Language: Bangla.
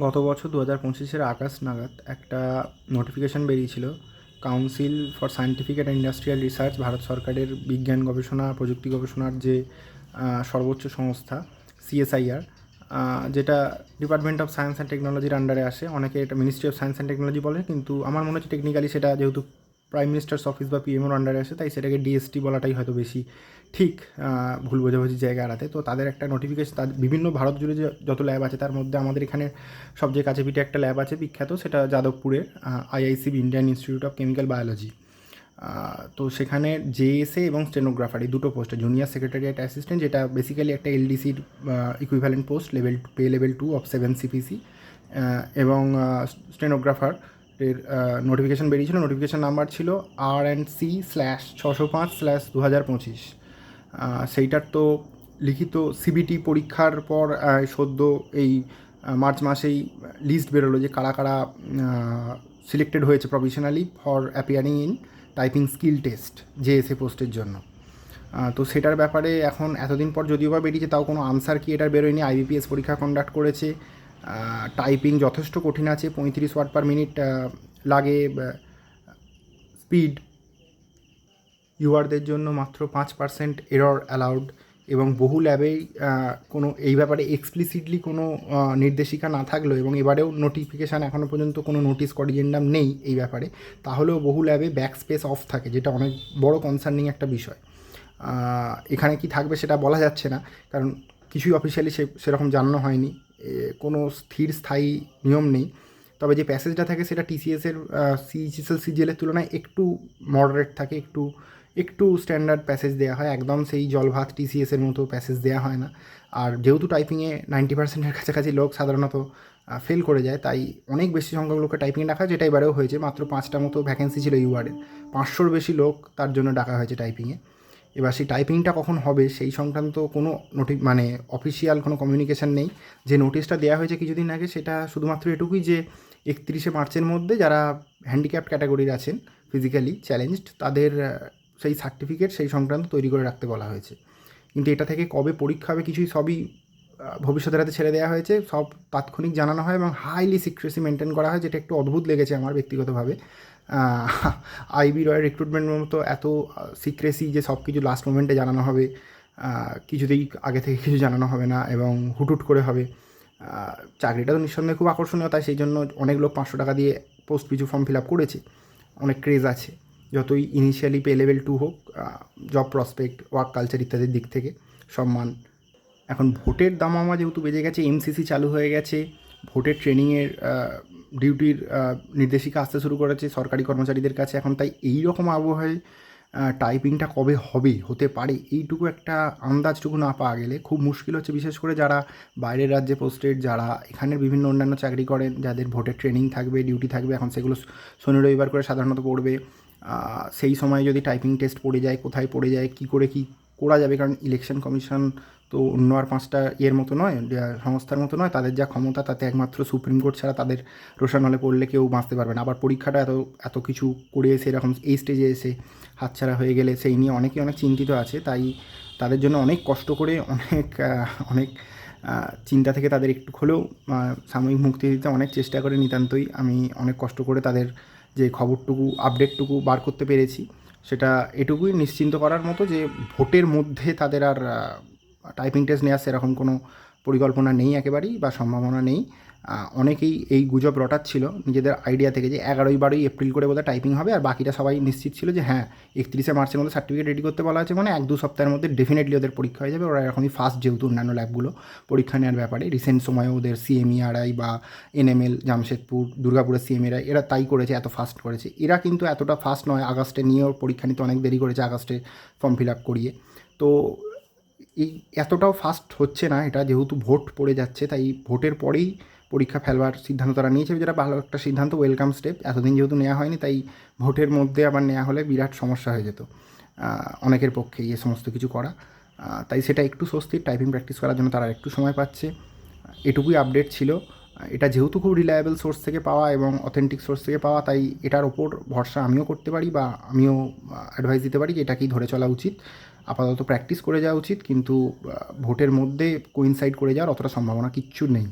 গত বছর 2025-এর আগস্ট নাগাদ একটা নোটিফিকেশান বেরিয়েছিল council for scientific and industrial research, Bharat সরকারের বিজ্ঞান গবেষণা প্রযুক্তি গবেষণার যে সর্বোচ্চ সংস্থা সিএসআইআর, যেটা ডিপার্টমেন্ট অফ সায়েন্স অ্যান্ড টেকনোলজির আন্ডারে আসে। অনেকে এটা ministry of science and technology বলে, কিন্তু আমার মনে হচ্ছে টেকনিক্যালি সেটা যেহেতু প্রাইম মিনিস্টার্স অফিস বা পিএমওর আন্ডারে আসে, তাই সেটাকে ডিএসটি বলাটাই হয়তো বেশি ঠিক। ভুল বোঝাবুঝির জায়গা এড়াতে তো তাদের একটা নোটিফিকেশন, তাদের বিভিন্ন ভারত জুড়ে যে যত ল্যাব আছে তার মধ্যে আমাদের এখানে সবচেয়ে কাছে পিঠে একটা ল্যাব আছে বিখ্যাত, সেটা যাদবপুরের IIC, Indian Institute of Chemical Biology. তো সেখানে জেএসএ এবং স্টেনোগ্রাফার এই দুটো পোস্টে, জুনিয়র সেক্রেটারিয়েট অ্যাসিস্ট্যান্ট, যেটা বেসিক্যালি একটা এলডিসির equivalent post, level 2 of 7 CPC, এবং স্টেনোগ্রাফার এর নোটিফিকেশান বেরিয়েছিল। নোটিফিকেশান নাম্বার ছিল RNC/605/2025। সেইটার তো লিখিত সিবিটি পরীক্ষার পর সদ্য এই মার্চ মাসেই লিস্ট বেরোলো যে কারা কারা সিলেক্টেড হয়েছে professionally for appearing in typing skill test JSA পোস্টের জন্য। তো সেটার ব্যাপারে এখন এতদিন পর যদিও বা বেরিয়েছে, তাও কোনো আনসার কি এটার বেরোয়নি। আইবিপিএস পরীক্ষা কন্ডাক্ট করেছে। টাইপিং যথেষ্ট কঠিন আছে, 35 ওয়ার্ড পার মিনিট লাগে স্পিড। ইউআরদের জন্য মাত্র 5% এরর অ্যালাউড, এবং বহু ল্যাবেই কোনো এই ব্যাপারে এক্সপ্লিসিটলি কোনো নির্দেশিকা না থাকলেও, এবং এবারেও নোটিফিকেশান এখনও পর্যন্ত কোনো নোটিস করিজেন্ডাম নেই এই ব্যাপারে, তাহলেও বহু ল্যাবে ব্যাক স্পেস অফ থাকে, যেটা অনেক বড় কনসার্নিং একটা বিষয়। এখানে কি থাকবে সেটা বলা যাচ্ছে না, কারণ কিছুই অফিসিয়ালি সেরকম জানানো হয়নি। কোনো স্থির স্থায়ী নিয়ম নেই। তবে যে প্যাসেজটা থাকে সেটা টিসিএসের সিজিএসএল সিজিএলের তুলনায় একটু মডারেট থাকে, একটু স্ট্যান্ডার্ড প্যাসেজ দেওয়া হয়, একদম সেই জল ভাত টিসিএসের মতো প্যাসেজ দেওয়া হয় না। আর যেহেতু টাইপিংয়ে 90%-এর কাছাকাছি লোক সাধারণত ফেল করে যায়, তাই অনেক বেশি সংখ্যক লোককে টাইপিং ডাকা, যেটা এবারেও হয়েছে। মাত্র 5টা মতো ভ্যাকেন্সি ছিল ইউআরে, 500-র বেশি লোক তার জন্য ডাকা হয়েছে টাইপিংয়ে। এবার সেই টাইপিংটা কখন হবে সেই সংক্রান্ত কোনো মানে অফিসিয়াল কোনো কমিউনিকেশান নেই। যে নোটিশটা দেওয়া হয়েছে কিছুদিন আগে, সেটা শুধুমাত্র এটুকুই যে 31শে মার্চের মধ্যে যারা হ্যান্ডিক্যাপ্ট ক্যাটাগরির আছেন, ফিজিক্যালি চ্যালেঞ্জড, তাদের সেই সার্টিফিকেট সেই সংক্রান্ত তৈরি করে রাখতে বলা হয়েছে। কিন্তু এটা থেকে কবে পরীক্ষা হবে কিছুই, সবই ভবিষ্যতের হাতে ছেড়ে দেওয়া হয়েছে। সব তাৎক্ষণিক জানানো হয় এবং হাইলি সিক্রেসি মেনটেন করা হয়, যেটা একটু অদ্ভুত লেগেছে আমার ব্যক্তিগতভাবে। আইবি রয়ের রিক্রুটমেন্টের মতো এত সিক্রেসি, যে সব কিছু লাস্ট মোমেন্টে জানানো হবে, কিছুতেই আগে থেকে কিছু জানানো হবে না এবং হুটহুট করে হবে। চাকরিটা তো নিঃসন্দেহে খুব আকর্ষণীয়, তাই সেই জন্য অনেক লোক 500 টাকা দিয়ে পোস্ট পিছু ফর্ম ফিল আপ করেছে। অনেক ক্রেজ আছে, যতই ইনিশিয়ালি পে লেভেল 2 হোক, জব প্রসপেক্ট, ওয়ার্ক কালচার ইত্যাদির দিক থেকে সম্মান। এখন ভোটের দামামা যেহেতু বেজে গেছে, এমসিসি চালু হয়ে গেছে, ভোটের ট্রেনিংয়ের ডিউটির নির্দেশিকা আসতে শুরু করেছে সরকারি কর্মচারীদের কাছে এখন। তাই এই রকম আবহাওয়ায় টাইপিংটা কবে হতে পারে এইটুকু একটা আন্দাজটুকু না পাওয়া গেলে খুব মুশকিল হচ্ছে, বিশেষ করে যারা বাইরের রাজ্যে পোস্টেড, যারা এখানের বিভিন্ন অন্যান্য চাকরি করেন, যাদের ভোটের ট্রেনিং থাকবে, ডিউটি থাকবে, এখন সেগুলো শনি রবিবার করে সাধারণত পড়বে। সেই সময় যদি টাইপিং টেস্ট পড়ে যায়, কোথায় পড়ে যায়, কী করে কী করা যাবে, কারণ ইলেকশন কমিশন তো অন্য আর 5টা ইয়ের মতো নয়, সংস্থার মতো নয়। তাদের যা ক্ষমতা তাতে একমাত্র সুপ্রিম কোর্ট ছাড়া তাদের রোষানলে পড়লে কেউ বাঁচতে পারবে না। আবার পরীক্ষাটা এত কিছু করে এসে এরকম এই স্টেজে এসে হাতছাড়া হয়ে গেলে সেই নিয়ে অনেকেই অনেক চিন্তিত আছে। তাই তাদের জন্য অনেক কষ্ট করে, অনেক চিন্তা থেকে তাদের একটু হলেও সাময়িক মুক্তি দিতে অনেক চেষ্টা করে নিতান্তই আমি অনেক কষ্ট করে তাদের যে খবরটুকু, আপডেটটুকু বার করতে পেরেছি, সেটা এটুকুই নিশ্চিন্ত করার মতো যে ভোটের মধ্যে তাদের আর টাইপিং টেস্ট নেওয়ার সেরকম কোনো পরিকল্পনা নেই একেবারেই, বা সম্ভাবনা নেই। অনেকেই এই গুজব রটাচ্ছিল নিজেদের আইডিয়া থেকে যে 11-12 এপ্রিল করে বোধহয় টাইপিং হবে, আর বাকিটা সবাই নিশ্চিত ছিল যে হ্যাঁ 31শে মার্চের মধ্যে সার্টিফিকেট রেডি করতে বলা আছে, মানে 1-2 সপ্তাহের মধ্যে ডেফিনেটলি ওদের পরীক্ষা হয়ে যাবে। ওরা এরকমই ফাস্ট, যেহেতু অন্যান্য ল্যাবগুলো পরীক্ষা নেওয়ার ব্যাপারে রিসেন্ট সময়ে ওদের সিএমইআরআই বা এনএমএল, জামশেদপুর, দুর্গাপুরের সিএমইআরআই, এরা তাই করেছে, এত ফাস্ট করেছে। এরা কিন্তু এতটা ফাস্ট নয়, আগস্টে নিয়েও পরীক্ষা নিতে অনেক দেরি করেছে, আগস্টে ফর্ম ফিল আপ করিয়ে। তো এই এতটাও ফাস্ট হচ্ছে না এটা, যেহেতু ভোট পড়ে যাচ্ছে, তাই ভোটের পরেই পরীক্ষা ফেলবার সিদ্ধান্ত তারা নিয়েছে, যেটা ভালো একটা সিদ্ধান্ত, ওয়েলকাম স্টেপ। এতদিন যেহেতু নেওয়া হয়নি, তাই ভোটের মধ্যে আবার নেওয়া হলে বিরাট সমস্যা হয়ে যেত অনেকের পক্ষে এই সমস্ত কিছু করা। তাই সেটা একটু স্বস্তির, টাইপিং প্র্যাকটিস করার জন্য তারা একটু সময় পাচ্ছে। এটুকুই আপডেট ছিল। এটা যেহেতু খুব রিলায়েবল সোর্স থেকে পাওয়া এবং অথেন্টিক সোর্স থেকে পাওয়া, তাই এটার ওপর ভরসা আমিও করতে পারি, বা আমিও অ্যাডভাইস দিতে পারি যে এটাকেই ধরে চলা উচিত। আপাতত প্র্যাকটিস করে যাওয়া উচিত, কিন্তু ভোটের মধ্যে কোইনসাইড করে যাওয়ার অতটা সম্ভাবনা কিচ্ছু নেই।